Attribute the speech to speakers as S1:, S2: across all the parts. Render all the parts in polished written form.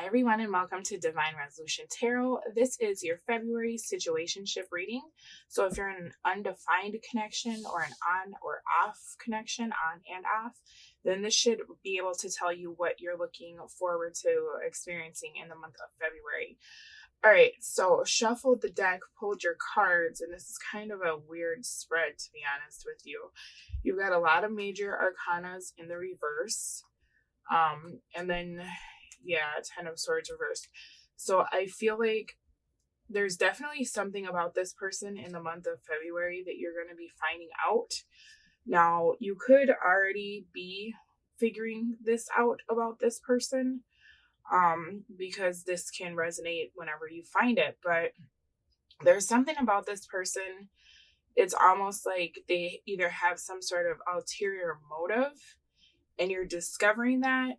S1: everyone, and welcome to Divine Resolution Tarot. This is your February situationship reading. So if you're in an undefined connection or an on or off connection, on and off, then this should be able to tell you what you're looking forward to experiencing in the month of February. All right, so shuffled the deck, pulled your cards, and this is kind of a weird spread, to be honest with you. You've got a lot of major arcanas in the reverse. And then, yeah, 10 of Swords reversed. So I feel like there's definitely something about this person in the month of February that you're going to be finding out. Now, you could already be figuring this out about this person, because this can resonate whenever you find it. But there's something about this person. It's almost like they either have some sort of ulterior motive and you're discovering that,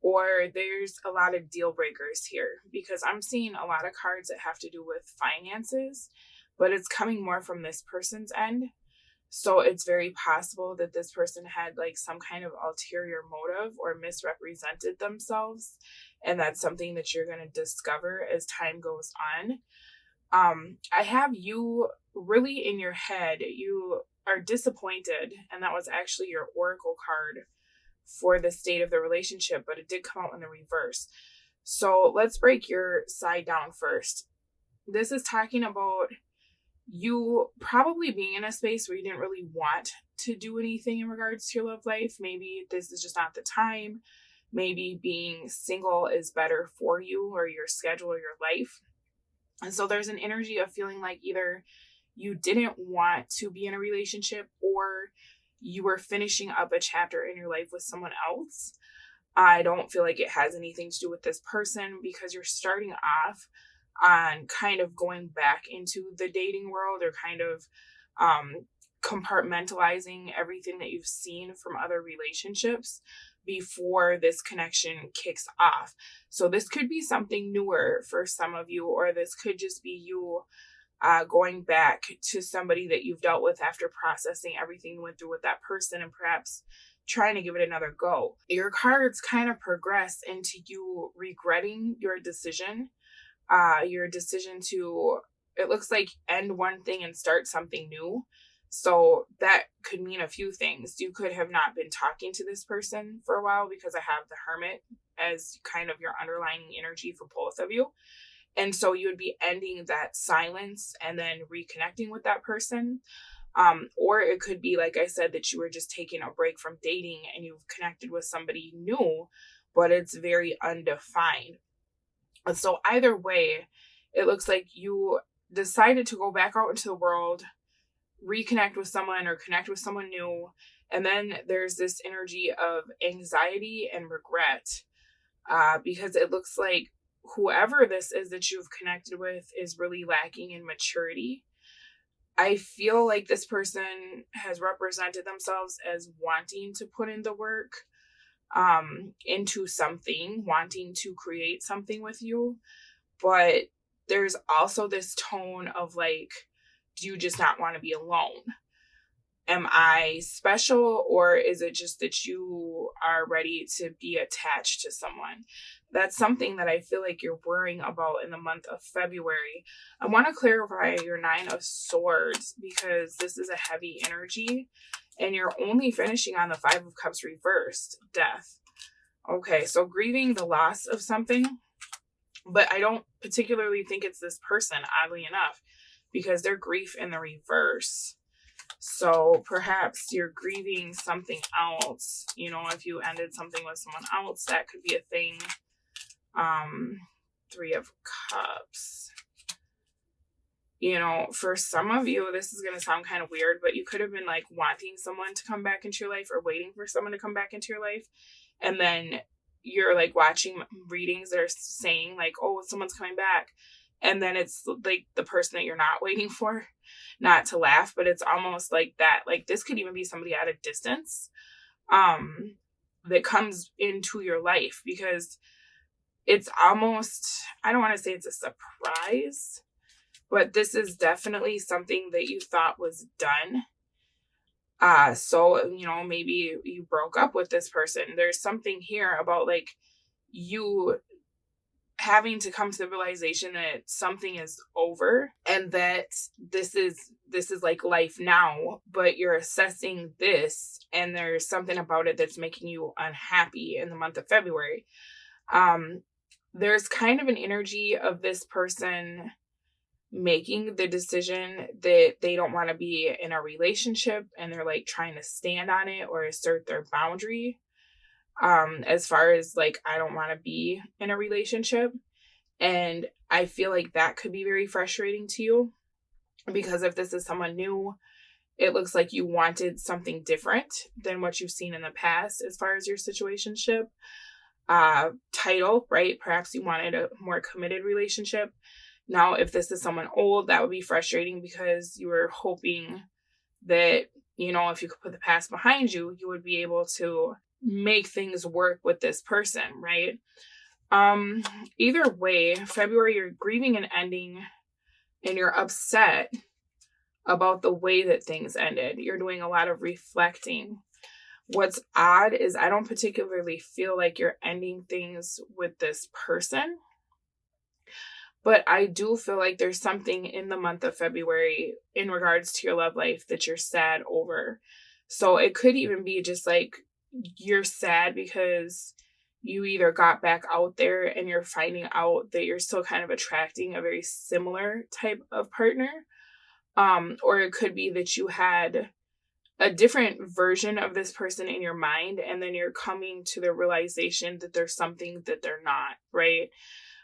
S1: or there's a lot of deal breakers here, because I'm seeing a lot of cards that have to do with finances, but it's coming more from this person's end. So it's very possible that this person had like some kind of ulterior motive or misrepresented themselves. And that's something that you're going to discover as time goes on. I have you really in your head. You are disappointed. And that was actually your oracle card for the state of the relationship, but it did come out in the reverse. So let's break your side down first. This is talking about you probably being in a space where you didn't really want to do anything in regards to your love life. Maybe this is just not the time. Maybe being single is better for you or your schedule or your life. And so there's an energy of feeling like either you didn't want to be in a relationship or you were finishing up a chapter in your life with someone else. I don't feel like it has anything to do with this person, because you're starting off on kind of going back into the dating world, or kind of compartmentalizing everything that you've seen from other relationships before this connection kicks off. So this could be something newer for some of you, or this could just be you going back to somebody that you've dealt with after processing everything you went through with that person and perhaps trying to give it another go. Your cards kind of progress into you regretting your decision to, it looks like, end one thing and start something new. So that could mean a few things. You could have not been talking to this person for a while, because I have the Hermit as kind of your underlying energy for both of you. And so you would be ending that silence and then reconnecting with that person. Or it could be, like I said, that you were just taking a break from dating and you've connected with somebody new, but it's very undefined. And so either way, it looks like you decided to go back out into the world, reconnect with someone or connect with someone new. And then there's this energy of anxiety and regret, because it looks like whoever this is that you've connected with is really lacking in maturity. I feel like this person has represented themselves as wanting to put in the work into something, wanting to create something with you. But there's also this tone of like, do you just not want to be alone? Am I special, or is it just that you are ready to be attached to someone? That's something that I feel like you're worrying about in the month of February. I want to clarify your 9 of Swords, because this is a heavy energy and you're only finishing on the 5 of Cups reversed, Death. Okay, so grieving the loss of something, but I don't particularly think it's this person, oddly enough, because they're grief in the reverse. So perhaps you're grieving something else. You know, if you ended something with someone else, that could be a thing. 3 of Cups. You know, for some of you, this is going to sound kind of weird, but you could have been like wanting someone to come back into your life or waiting for someone to come back into your life. And then you're like watching readings that are saying like, oh, someone's coming back. And then it's like the person that you're not waiting for. Not to laugh, but it's almost like that. Like this could even be somebody at a distance that comes into your life, because it's almost, I don't want to say it's a surprise, but this is definitely something that you thought was done. So, you know, maybe you broke up with this person. There's something here about like you having to come to the realization that something is over and that this is like life now, but you're assessing this and there's something about it that's making you unhappy in the month of February. There's kind of an energy of this person making the decision that they don't want to be in a relationship, and they're like trying to stand on it or assert their boundary. As far as like, I don't want to be in a relationship. And I feel like that could be very frustrating to you, because if this is someone new, it looks like you wanted something different than what you've seen in the past as far as your situationship title, right? Perhaps you wanted a more committed relationship. Now, if this is someone old, that would be frustrating because you were hoping that, you know, if you could put the past behind you, you would be able to make things work with this person, right? Either way, February, you're grieving an ending and you're upset about the way that things ended. You're doing a lot of reflecting. What's odd is I don't particularly feel like you're ending things with this person, but I do feel like there's something in the month of February in regards to your love life that you're sad over. So it could even be just like you're sad because you either got back out there and you're finding out that you're still kind of attracting a very similar type of partner. Or it could be that you had a different version of this person in your mind, and then you're coming to the realization that there's something that they're not, right?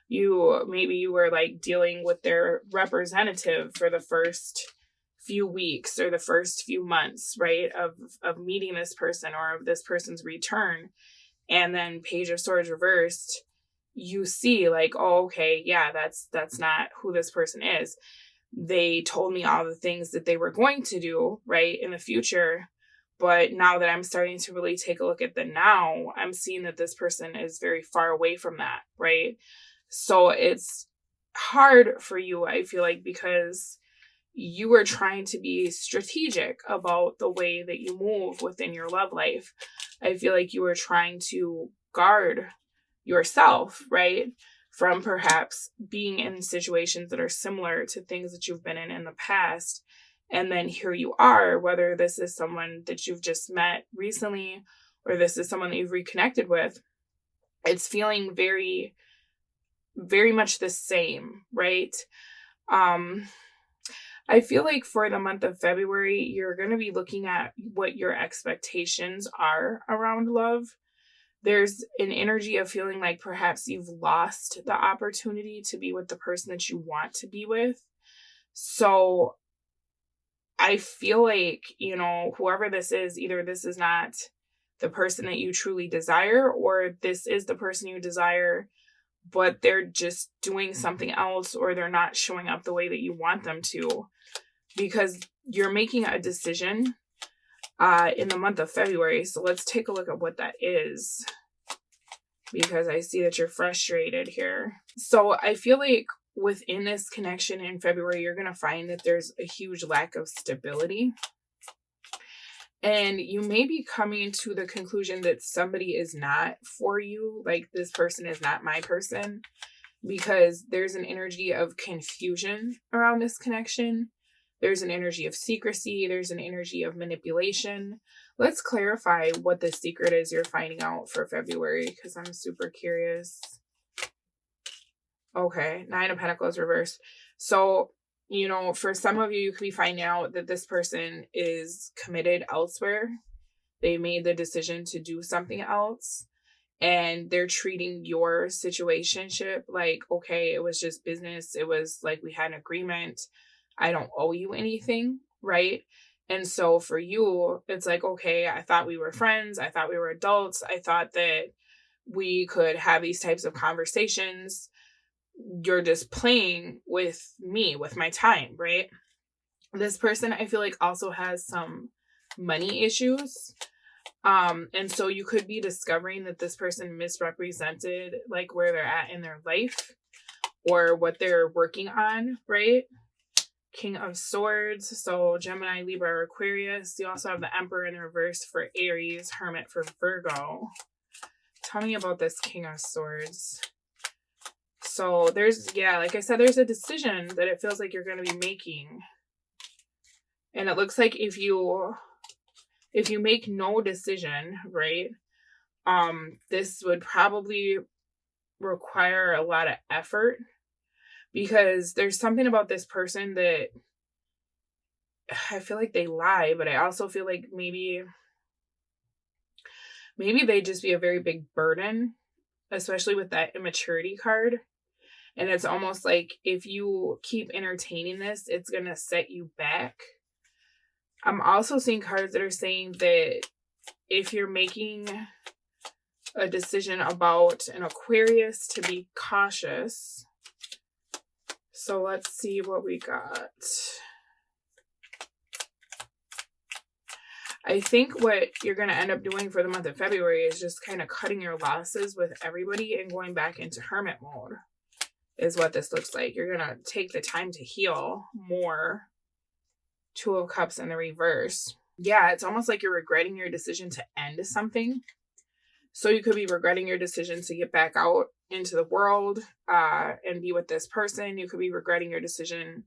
S1: Maybe you were like dealing with their representative for the first few weeks or the first few months, right, of meeting this person or of this person's return. And then Page of Swords reversed, you see like, oh, okay, yeah, that's not who this person is. They told me all the things that they were going to do, right, in the future. But now that I'm starting to really take a look at the now, I'm seeing that this person is very far away from that, right? So it's hard for you, I feel like, because you are trying to be strategic about the way that you move within your love life. I feel like you are trying to guard yourself, right, from perhaps being in situations that are similar to things that you've been in the past. And then here you are, whether this is someone that you've just met recently or this is someone that you've reconnected with, it's feeling very, very much the same, right? I feel like for the month of February, you're going to be looking at what your expectations are around love. There's an energy of feeling like perhaps you've lost the opportunity to be with the person that you want to be with. So I feel like, you know, whoever this is, either this is not the person that you truly desire, or this is the person you desire, but they're just doing something else, or they're not showing up the way that you want them to, because you're making a decision in the month of February. So let's take a look at what that is, because I see that you're frustrated here. So I feel like within this connection in February, you're going to find that there's a huge lack of stability. And you may be coming to the conclusion that somebody is not for you, like this person is not my person, because there's an energy of confusion around this connection. There's an energy of secrecy. There's an energy of manipulation. Let's clarify what the secret is you're finding out for February, because I'm super curious. Okay, 9 of Pentacles reversed. So, you know, for some of you, you could be finding out that this person is committed elsewhere. They made the decision to do something else, and they're treating your situationship like, okay, it was just business. It was like we had an agreement. I don't owe you anything, right? And so for you, it's like, okay, I thought we were friends. I thought we were adults. I thought that we could have these types of conversations. You're just playing with me, with my time, right? This person, I feel like, also has some money issues. And so you could be discovering that this person misrepresented like where they're at in their life or what they're working on, right? King of Swords. So Gemini, Libra, or Aquarius. You also have the Emperor in reverse for Aries, Hermit for Virgo. Tell me about this King of Swords. So there's, like I said, there's a decision that it feels like you're going to be making. And it looks like if you make no decision, right, this would probably require a lot of effort, because there's something about this person that I feel like they lie, but I also feel like maybe they just be a very big burden, especially with that immaturity card. And it's almost like if you keep entertaining this, it's going to set you back. I'm also seeing cards that are saying that if you're making a decision about an Aquarius, to be cautious. So let's see what we got. I think what you're going to end up doing for the month of February is just kind of cutting your losses with everybody and going back into hermit mode is what this looks like. You're going to take the time to heal more. Two of Cups in the reverse. Yeah, it's almost like you're regretting your decision to end something. So you could be regretting your decision to get back out into the world and be with this person. You could be regretting your decision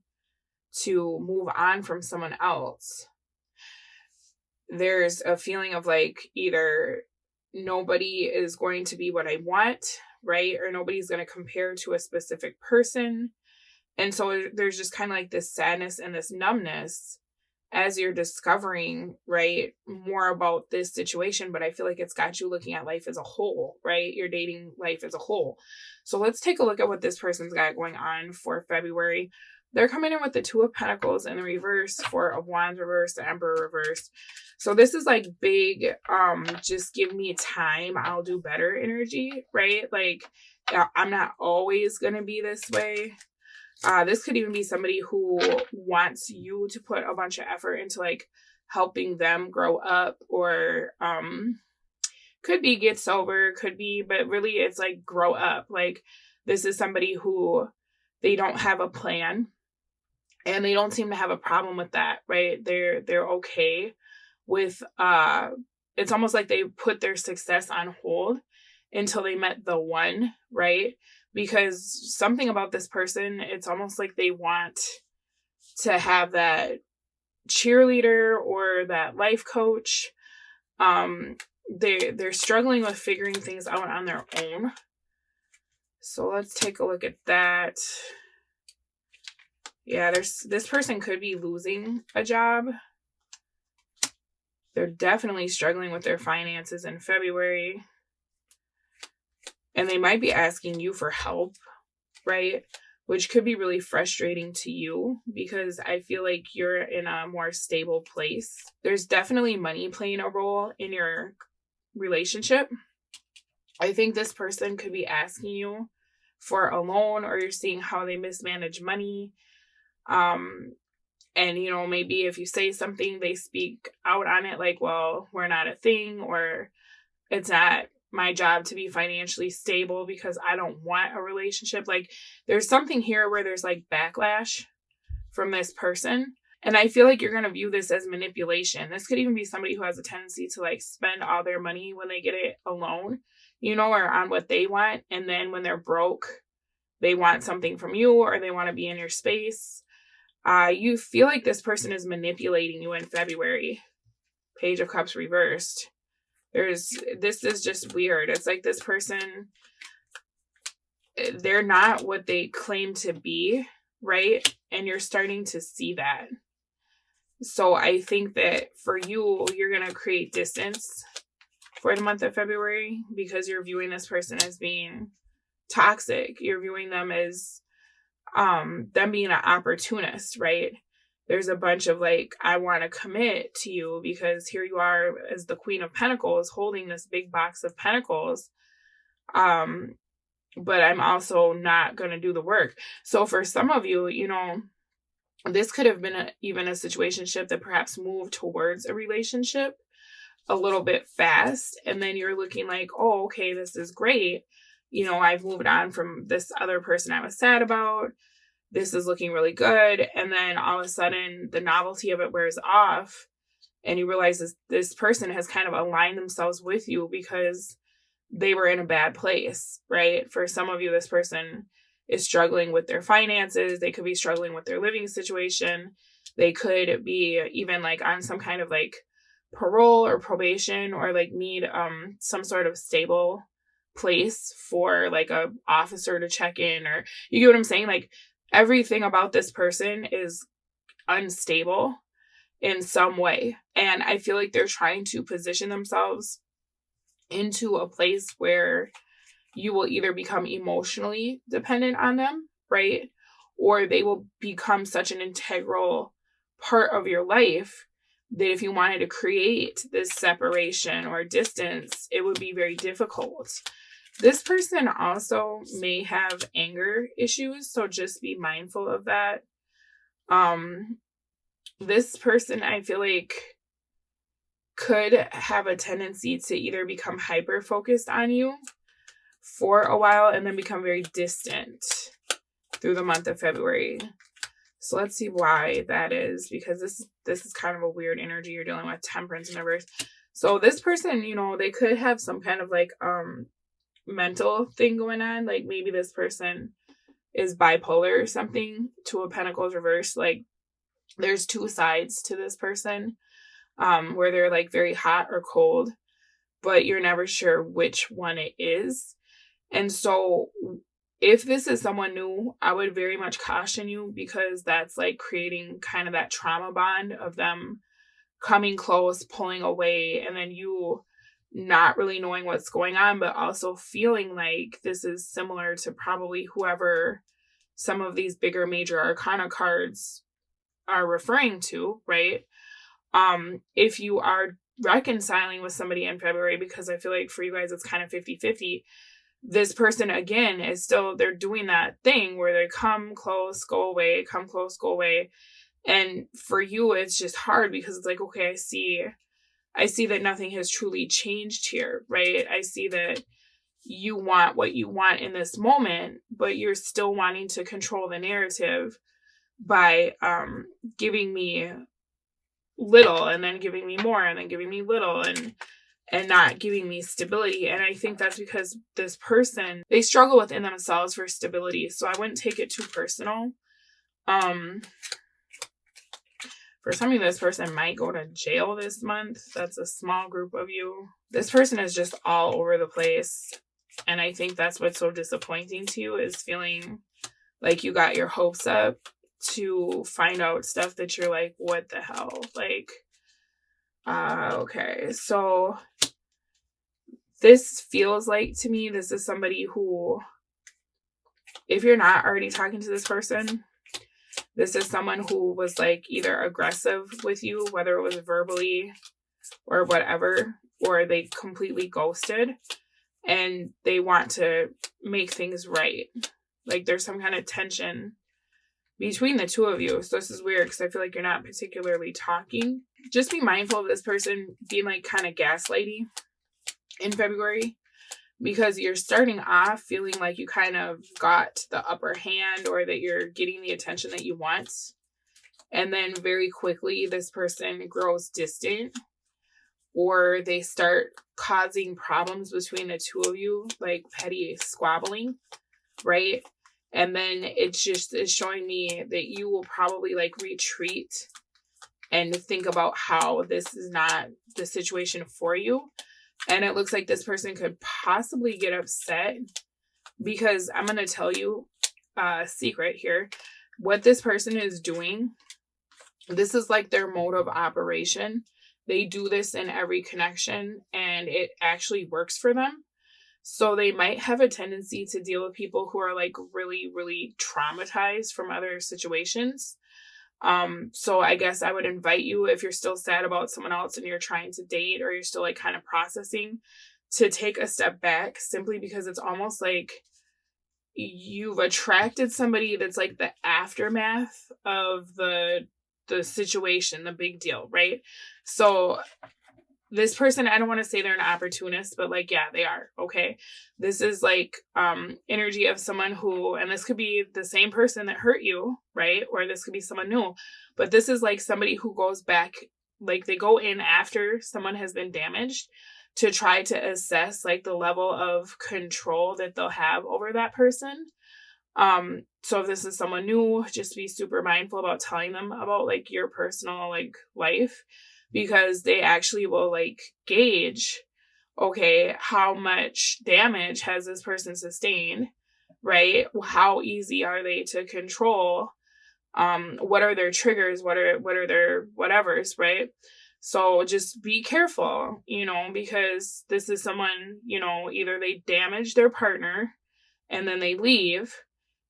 S1: to move on from someone else. There's a feeling of like either nobody is going to be what I want, right? Or nobody's going to compare to a specific person. And so there's just kind of like this sadness and this numbness as you're discovering, right, more about this situation. But I feel like it's got you looking at life as a whole, right? Your dating life as a whole. So let's take a look at what this person's got going on for February. They're coming in with the Two of Pentacles in the reverse, Four of Wands reverse, the Emperor reverse. So this is like big, just give me time, I'll do better energy, right? Like, I'm not always going to be this way. This could even be somebody who wants you to put a bunch of effort into like helping them grow up, or could be get sober, could be, but really it's like grow up. Like this is somebody who they don't have a plan and they don't seem to have a problem with that, right? They're okay with it's almost like they put their success on hold until they met the one, right? Because something about this person, it's almost like they want to have that cheerleader or that life coach. They're struggling with figuring things out on their own. So let's take a look at that. Yeah, this person could be losing a job. They're definitely struggling with their finances in February. And they might be asking you for help, right? Which could be really frustrating to you because I feel like you're in a more stable place. There's definitely money playing a role in your relationship. I think this person could be asking you for a loan, or you're seeing how they mismanage money. And, you know, maybe if you say something, they speak out on it like, well, we're not a thing, or it's not my job to be financially stable because I don't want a relationship. Like there's something here where there's like backlash from this person. And I feel like you're going to view this as manipulation. This could even be somebody who has a tendency to like spend all their money when they get it alone, you know, or on what they want. And then when they're broke, they want something from you, or they want to be in your space. You feel like this person is manipulating you in February. Page of Cups reversed. This is just weird. It's like this person, they're not what they claim to be, right? And you're starting to see that. So I think that for you, you're going to create distance for the month of February because you're viewing this person as being toxic. You're viewing them as them being an opportunist, right? There's a bunch of like, I want to commit to you because here you are as the Queen of Pentacles holding this big box of pentacles. But I'm also not going to do the work. So for some of you, you know, this could have been even a situationship that perhaps moved towards a relationship a little bit fast. And then you're looking like, oh, okay, this is great. You know, I've moved on from this other person I was sad about. This is looking really good. And then all of a sudden the novelty of it wears off and you realize this person has kind of aligned themselves with you because they were in a bad place, right? For some of you, this person is struggling with their finances. They could be struggling with their living situation. They could be even like on some kind of like parole or probation, or like need some sort of stable place for like a officer to check in, or you get what I'm saying? Like everything about this person is unstable in some way. And I feel like they're trying to position themselves into a place where you will either become emotionally dependent on them, right? Or they will become such an integral part of your life that if you wanted to create this separation or distance, it would be very difficult. This person also may have anger issues, so just be mindful of that. This person, I feel like, could have a tendency to either become hyper focused on you for a while and then become very distant through the month of February. So let's see why that is, because this is kind of a weird energy. You're dealing with Temperance in reverse. So this person, you know, they could have some kind of like mental thing going on. Like maybe this person is bipolar or something. Two of Pentacles reverse. Like there's two sides to this person, where they're like very hot or cold, but you're never sure which one it is. And so if this is someone new, I would very much caution you, because that's like creating kind of that trauma bond of them coming close, pulling away, and then you not really knowing what's going on, but also feeling like this is similar to probably whoever some of these bigger major arcana cards are referring to, right? If you are reconciling with somebody in February, because I feel like for you guys it's kind of 50-50, this person again is still, they're doing that thing where they come close, go away, come close, go away. And for you, it's just hard because it's like, okay, I see that nothing has truly changed here, right? I see that you want what you want in this moment, but you're still wanting to control the narrative by giving me little and then giving me more and then giving me little and not giving me stability. And I think that's because this person, they struggle within themselves for stability. So I wouldn't take it too personal. For some of you, this person might go to jail this month. That's a small group of you. This person is just all over the place. And I think that's what's so disappointing to you, is feeling like you got your hopes up to find out stuff that you're like, what the hell? Like, okay. So this feels like, to me, this is somebody who, if you're not already talking to this person, this is someone who was like either aggressive with you, whether it was verbally or whatever, or they completely ghosted and they want to make things right. Like there's some kind of tension between the two of you. So this is weird because I feel like you're not particularly talking. Just be mindful of this person being like kind of gaslighty in February, because you're starting off feeling like you kind of got the upper hand, or that you're getting the attention that you want. And then very quickly, this person grows distant, or they start causing problems between the two of you, like petty squabbling, right? And then it just is showing me that you will probably like retreat and think about how this is not the situation for you. And it looks like this person could possibly get upset, because I'm going to tell you a secret here. What this person is doing, this is like their mode of operation. They do this in every connection and it actually works for them. So they might have a tendency to deal with people who are like really, really traumatized from other situations. So I guess I would invite you, if you're still sad about someone else and you're trying to date, or you're still like kind of processing, to take a step back, simply because it's almost like you've attracted somebody that's like the aftermath of the situation, the big deal, right? So this person, I don't want to say they're an opportunist, but like, yeah, they are. Okay. This is like energy of someone who, and this could be the same person that hurt you, right? Or this could be someone new, but this is like somebody who goes back, like they go in after someone has been damaged to try to assess like the level of control that they'll have over that person. So if this is someone new, just be super mindful about telling them about like your personal like life, because they actually will like gauge, okay, how much damage has this person sustained, right? How easy are they to control? What are their triggers? What are their whatevers, right? So just be careful, because this is someone, either they damage their partner and then they leave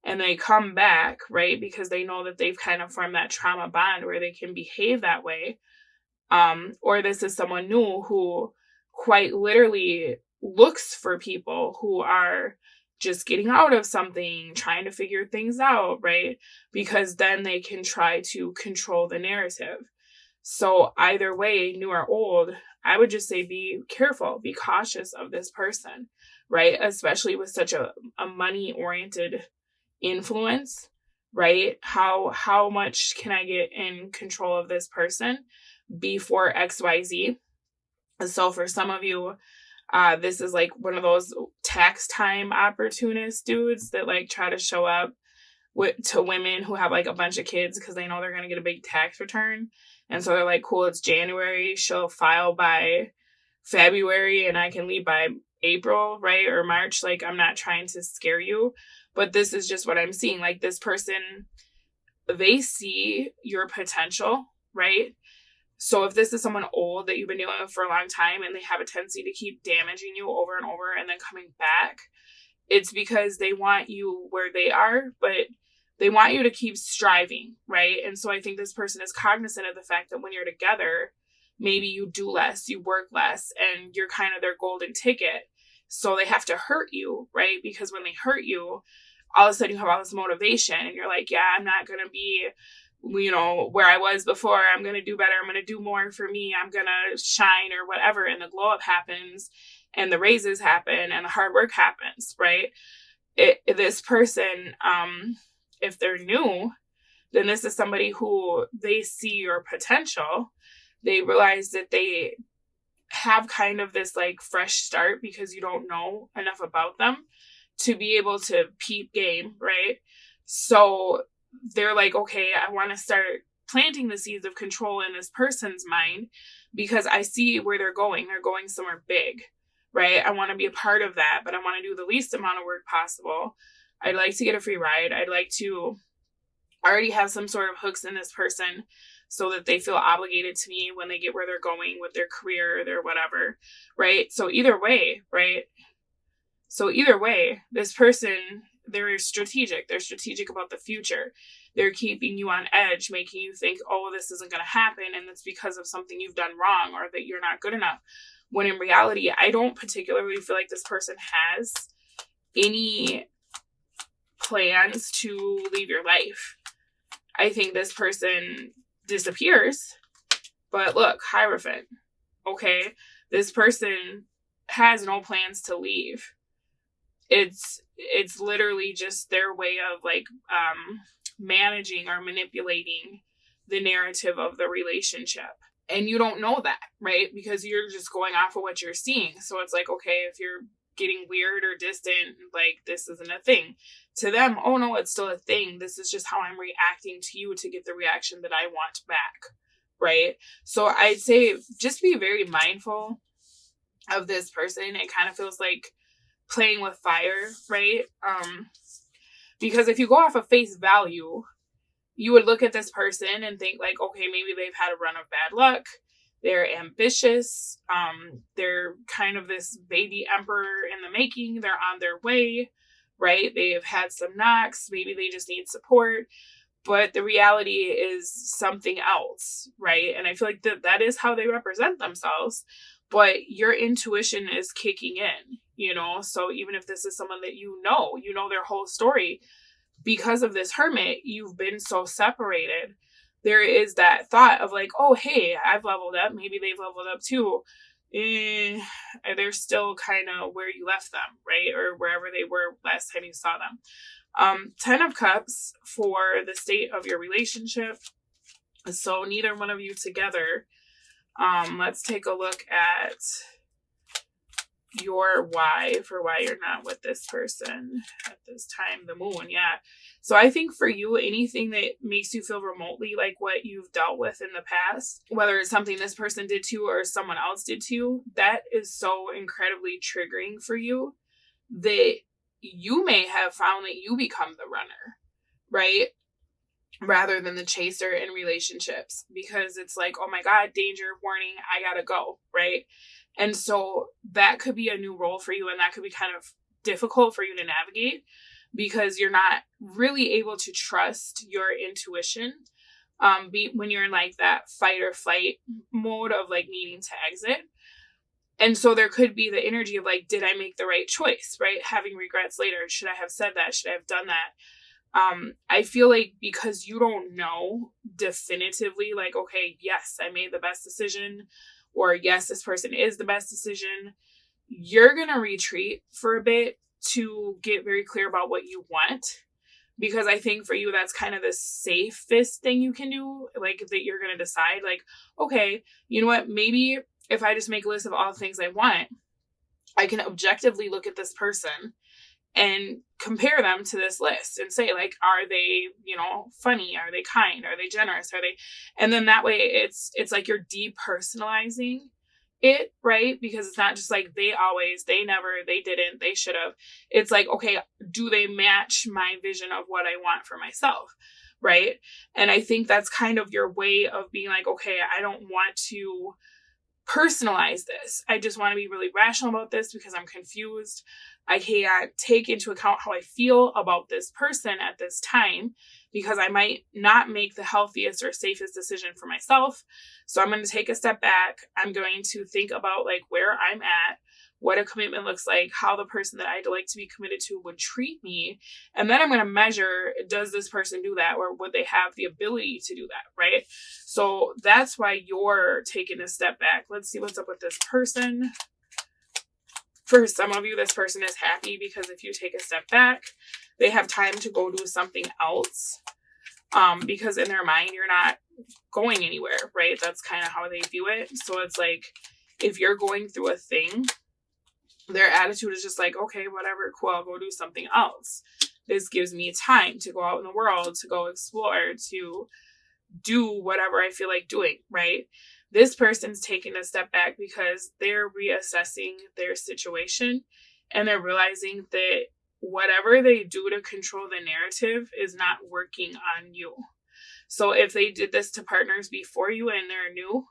S1: and they come back, right? Because they know that they've kind of formed that trauma bond where they can behave that way. Or this is someone new who quite literally looks for people who are just getting out of something, trying to figure things out, right? Because then they can try to control the narrative. So either way, new or old, I would just say be careful, be cautious of this person, right? Especially with such a money-oriented influence, right? How much can I get in control of this person before XYZ? So for some of you, this is like one of those tax time opportunist dudes that like try to show up to women who have like a bunch of kids because they know they're going to get a big tax return. And so they're like, cool, it's January. She'll file by February and I can leave by April, right? Or March. Like, I'm not trying to scare you, but this is just what I'm seeing. Like, this person, they see your potential, right? So if this is someone old that you've been dealing with for a long time and they have a tendency to keep damaging you over and over and then coming back, it's because they want you where they are, but they want you to keep striving, right? And so I think this person is cognizant of the fact that when you're together, maybe you do less, you work less, and you're kind of their golden ticket. So they have to hurt you, right? Because when they hurt you, all of a sudden you have all this motivation and you're like, yeah, I'm not going to be, where I was before. I'm going to do better. I'm going to do more for me. I'm going to shine or whatever. And the glow up happens and the raises happen and the hard work happens, right? This person, if they're new, then this is somebody who they see your potential. They realize that they have kind of this like fresh start because you don't know enough about them to be able to peep game, right? So they're like, okay, I want to start planting the seeds of control in this person's mind because I see where they're going. They're going somewhere big, right? I want to be a part of that, but I want to do the least amount of work possible. I'd like to get a free ride. I'd like to already have some sort of hooks in this person so that they feel obligated to me when they get where they're going with their career or their whatever, right? So either way, right? So either way, this person, they're strategic. They're strategic about the future. They're keeping you on edge, making you think, oh, this isn't going to happen. And it's because of something you've done wrong or that you're not good enough. When in reality, I don't particularly feel like this person has any plans to leave your life. I think this person disappears. But look, Hierophant, okay? This person has no plans to leave. It's literally just their way of like managing or manipulating the narrative of the relationship. And you don't know that, right? Because you're just going off of what you're seeing. So it's like, okay, if you're getting weird or distant, like this isn't a thing. To them, oh no, it's still a thing. This is just how I'm reacting to you to get the reaction that I want back, right? So I'd say just be very mindful of this person. It kind of feels like playing with fire, right? Because if you go off of face value, you would look at this person and think like, okay, maybe they've had a run of bad luck. They're ambitious. They're kind of this baby emperor in the making. They're on their way, right? They've had some knocks. Maybe they just need support. But the reality is something else, right? And I feel like that is how they represent themselves. But your intuition is kicking in, So even if this is someone that you know their whole story, because of this hermit, you've been so separated. There is that thought of like, oh, hey, I've leveled up. Maybe they've leveled up too. They're still kind of where you left them, right? Or wherever they were last time you saw them. 10 of Cups for the state of your relationship. So neither one of you together. Let's take a look at your why for why you're not with this person at this time. The moon, yeah. So I think for you, anything that makes you feel remotely like what you've dealt with in the past, whether it's something this person did to you or someone else did to you, that is so incredibly triggering for you that you may have found that you become the runner, right? Rather than the chaser in relationships, because it's like, oh my God, danger, warning, I gotta go, right? And so that could be a new role for you, and that could be kind of difficult for you to navigate because you're not really able to trust your intuition when you're in like that fight or flight mode of like needing to exit. And so there could be the energy of like, did I make the right choice, right? Having regrets later. Should I have said that? Should I have done that? I feel like because you don't know definitively, like, okay, yes, I made the best decision, or yes, this person is the best decision, you're going to retreat for a bit to get very clear about what you want. Because I think for you, that's kind of the safest thing you can do, like that you're going to decide, like, okay, you know what, maybe if I just make a list of all the things I want, I can objectively look at this person and compare them to this list and say, like, are they, funny? Are they kind? Are they generous? Are they? And then that way it's like you're depersonalizing it, right? Because it's not just like they always, they never, they didn't, they should have. It's like, okay, do they match my vision of what I want for myself? Right. And I think that's kind of your way of being like, okay, I don't want to personalize this. I just want to be really rational about this because I'm confused. I can't take into account how I feel about this person at this time because I might not make the healthiest or safest decision for myself. So I'm going to take a step back. I'm going to think about like where I'm at, what a commitment looks like, how the person that I'd like to be committed to would treat me. And then I'm going to measure, does this person do that, or would they have the ability to do that, right? So that's why you're taking a step back. Let's see what's up with this person. For some of you, this person is happy because if you take a step back, they have time to go do something else. Because in their mind, you're not going anywhere, right? That's kind of how they view it. So it's like, if you're going through a thing, their attitude is just like, okay, whatever, cool, I'll go do something else. This gives me time to go out in the world, to go explore, to do whatever I feel like doing, right? This person's taking a step back because they're reassessing their situation and they're realizing that whatever they do to control the narrative is not working on you. So if they did this to partners before you and they're new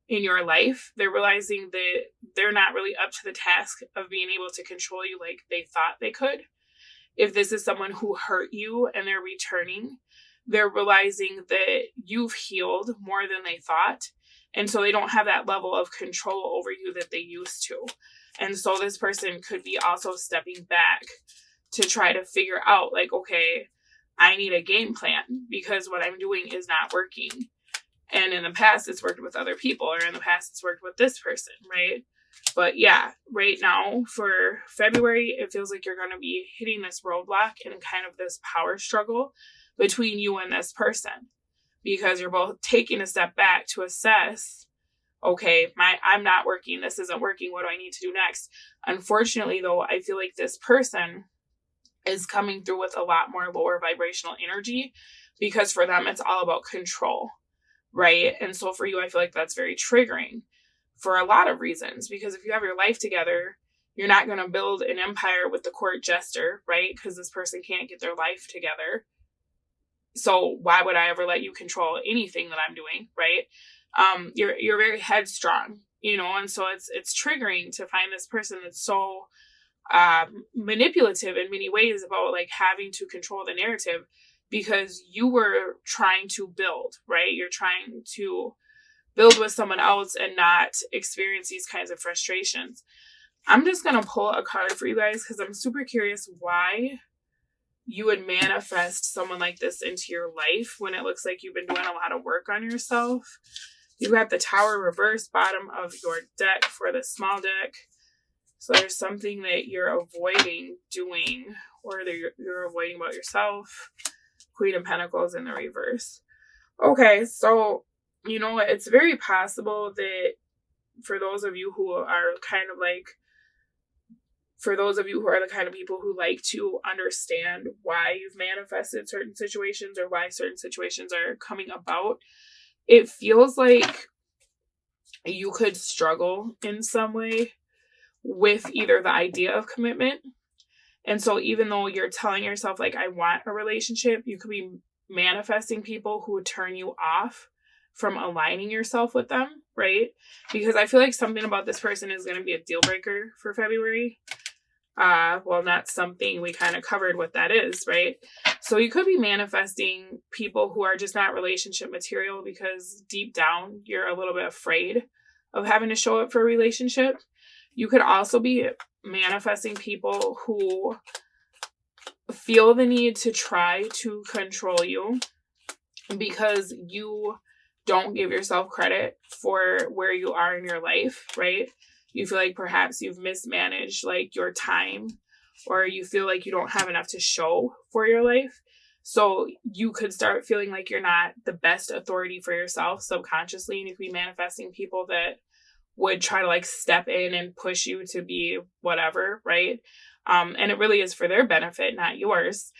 S1: in your life, they're realizing that they're not really up to the task of being able to control you like they thought they could. If this is someone who hurt you and they're returning, they're realizing that you've healed more than they thought. And so they don't have that level of control over you that they used to. And so this person could be also stepping back to try to figure out like, okay, I need a game plan because what I'm doing is not working. And in the past, it's worked with other people, or in the past, it's worked with this person, right? But yeah, right now for February, it feels like you're going to be hitting this roadblock and kind of this power struggle between you and this person, because you're both taking a step back to assess, okay, I'm not working. This isn't working. What do I need to do next? Unfortunately, though, I feel like this person is coming through with a lot more lower vibrational energy because for them, it's all about control, right? And so for you, I feel like that's very triggering for a lot of reasons, because if you have your life together, you're not going to build an empire with the court jester, right? Because this person can't get their life together. So why would I ever let you control anything that I'm doing, right? You're very headstrong, and so it's triggering to find this person that's so manipulative in many ways about like having to control the narrative because you were trying to build, right? You're trying to build with someone else and not experience these kinds of frustrations. I'm just going to pull a card for you guys because I'm super curious why you would manifest someone like this into your life when it looks like you've been doing a lot of work on yourself. You got the Tower reverse bottom of your deck for the small deck. So there's something that you're avoiding doing, or that you're avoiding about yourself. Queen of Pentacles in the reverse. Okay, so, it's very possible that for those of you who are kind of like for those of you who are the kind of people who like to understand why you've manifested certain situations or why certain situations are coming about, it feels like you could struggle in some way with either the idea of commitment. And so even though you're telling yourself, like, I want a relationship, you could be manifesting people who would turn you off from aligning yourself with them, right? Because I feel like something about this person is going to be a deal breaker for February. Well, not something, we kind of covered what that is, right? So you could be manifesting people who are just not relationship material because deep down you're a little bit afraid of having to show up for a relationship. You could also be manifesting people who feel the need to try to control you because you don't give yourself credit for where you are in your life, right? You feel like perhaps you've mismanaged like your time, or you feel like you don't have enough to show for your life. So you could start feeling like you're not the best authority for yourself subconsciously, and you could be manifesting people that would try to like step in and push you to be whatever, right? And it really is for their benefit, not yours.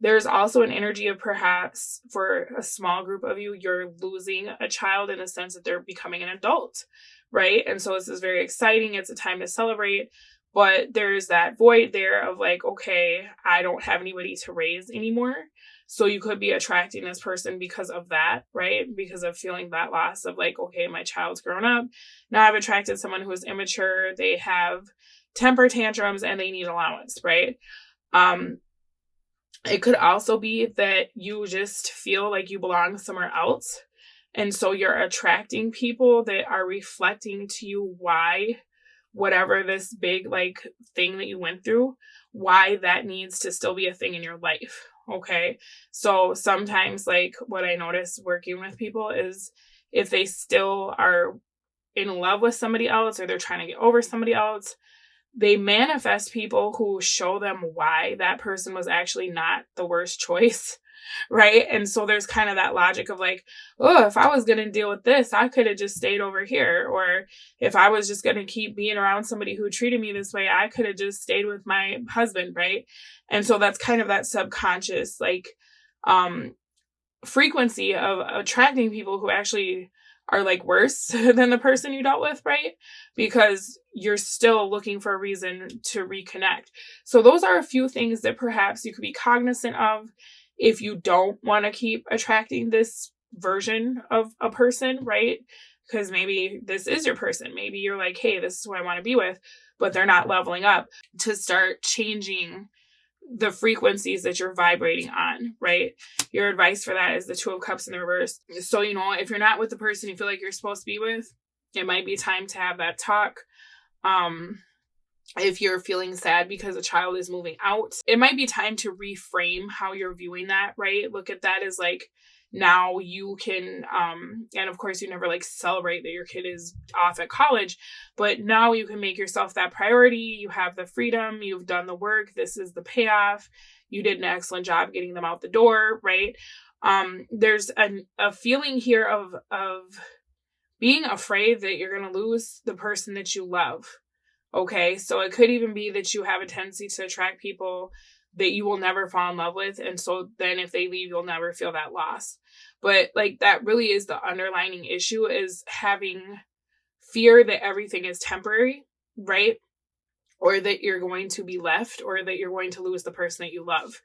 S1: There's also an energy of perhaps for a small group of you, you're losing a child in the sense that they're becoming an adult, right? And so this is very exciting. It's a time to celebrate, but there's that void there of like, okay, I don't have anybody to raise anymore. So you could be attracting this person because of that, right? Because of feeling that loss of like, okay, my child's grown up. Now I've attracted someone who is immature. They have temper tantrums and they need allowance, right? It could also be that you just feel like you belong somewhere else. And so you're attracting people that are reflecting to you why, whatever this big like thing that you went through, why that needs to still be a thing in your life. Okay. So sometimes like what I notice working with people is if they still are in love with somebody else or they're trying to get over somebody else, they manifest people who show them why that person was actually not the worst choice, right? And so there's kind of that logic of like, oh, if I was going to deal with this, I could have just stayed over here. Or if I was just going to keep being around somebody who treated me this way, I could have just stayed with my husband, right? And so that's kind of that subconscious like frequency of attracting people who actually are like worse than the person you dealt with, right? Because you're still looking for a reason to reconnect. So those are a few things that perhaps you could be cognizant of if you don't want to keep attracting this version of a person, right? Because maybe this is your person. Maybe you're like, hey, this is who I want to be with, but they're not leveling up, to start changing the frequencies that you're vibrating on, right? Your advice for that is the 2 of Cups in the reverse. So, you know, if you're not with the person you feel like you're supposed to be with, it might be time to have that talk. If you're feeling sad because a child is moving out, it might be time to reframe how you're viewing that, right? Look at that as like, now you can, and of course you never like celebrate that your kid is off at college, but now you can make yourself that priority. You have the freedom, you've done the work. This is the payoff. You did an excellent job getting them out the door, right? There's a feeling here of being afraid that you're going to lose the person that you love. Okay. So it could even be that you have a tendency to attract people that you will never fall in love with. And so then if they leave, you'll never feel that loss. But like that really is the underlining issue, is having fear that everything is temporary, right? Or that you're going to be left, or that you're going to lose the person that you love.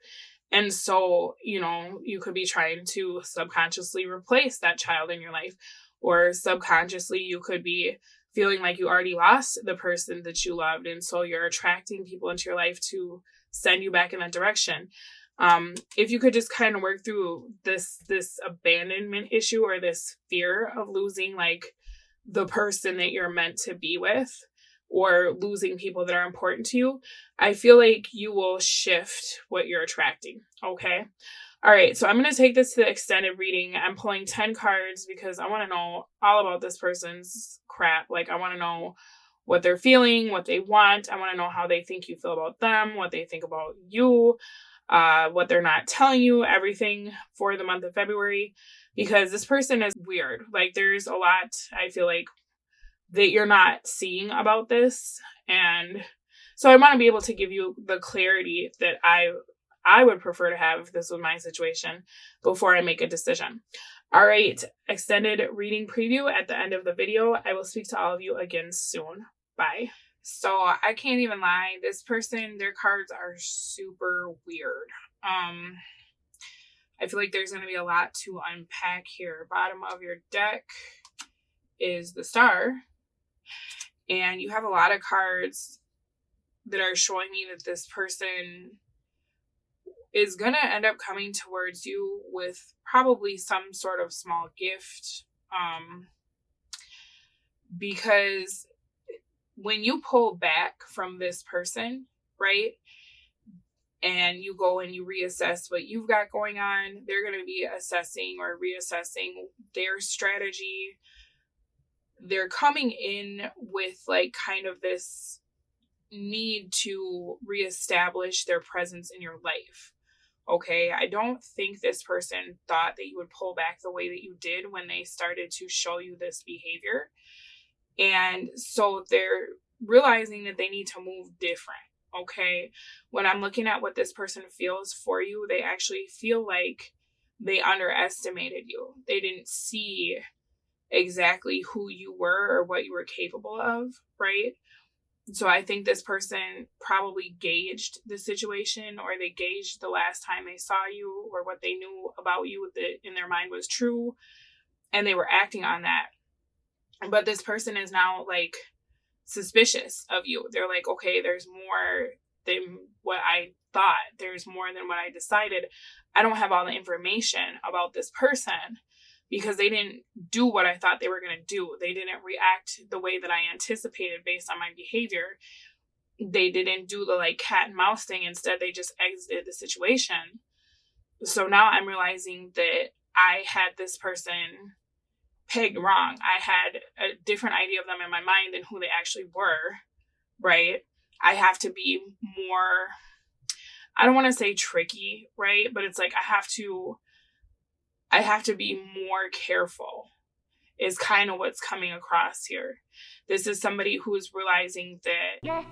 S1: And so, you know, you could be trying to subconsciously replace that child in your life, or subconsciously you could be feeling like you already lost the person that you loved. And so you're attracting people into your life to send you back in that direction. If you could just kind of work through this abandonment issue, or this fear of losing like the person that you're meant to be with, or losing people that are important to you, I feel like you will shift what you're attracting. Okay. All right. So I'm going to take this to the extended reading. I'm pulling 10 cards because I want to know all about this person's crap. Like, I want to know what they're feeling, what they want. I want to know how they think you feel about them, what they think about you, what they're not telling you, everything for the month of February, because this person is weird. Like, there's a lot, I feel like, that you're not seeing about this. And So I want to be able to give you the clarity that I would prefer to have if this was my situation before I make a decision. All right, extended reading preview at the end of the video. I will speak to all of you again soon. Bye. So I can't even lie. This person, their cards are super weird. I feel like there's going to be a lot to unpack here. Bottom of your deck is the Star. And you have a lot of cards that are showing me that this person is going to end up coming towards you with probably some sort of small gift. Because when you pull back from this person, right, and you go and you reassess what you've got going on, they're going to be assessing or reassessing their strategy. They're coming in with like kind of this need to reestablish their presence in your life. Okay, I don't think this person thought that you would pull back the way that you did when they started to show you this behavior. And so they're realizing that they need to move different. Okay, when I'm looking at what this person feels for you, they actually feel like they underestimated you. They didn't see exactly who you were or what you were capable of, right? So I think this person probably gauged the situation, or they gauged the last time they saw you, or what they knew about you that in their mind was true, and they were acting on that. But this person is now like suspicious of you. They're like, okay, there's more than what I thought. There's more than what I decided. I don't have all the information about this person, because they didn't do what I thought they were going to do. They didn't react the way that I anticipated based on my behavior. They didn't do the like cat and mouse thing. Instead, they just exited the situation. So now I'm realizing that I had this person pegged wrong. I had a different idea of them in my mind than who they actually were, right? I have to be more, I don't want to say tricky, right? But it's like I have to be more careful is kind of what's coming across here. This is somebody who is realizing that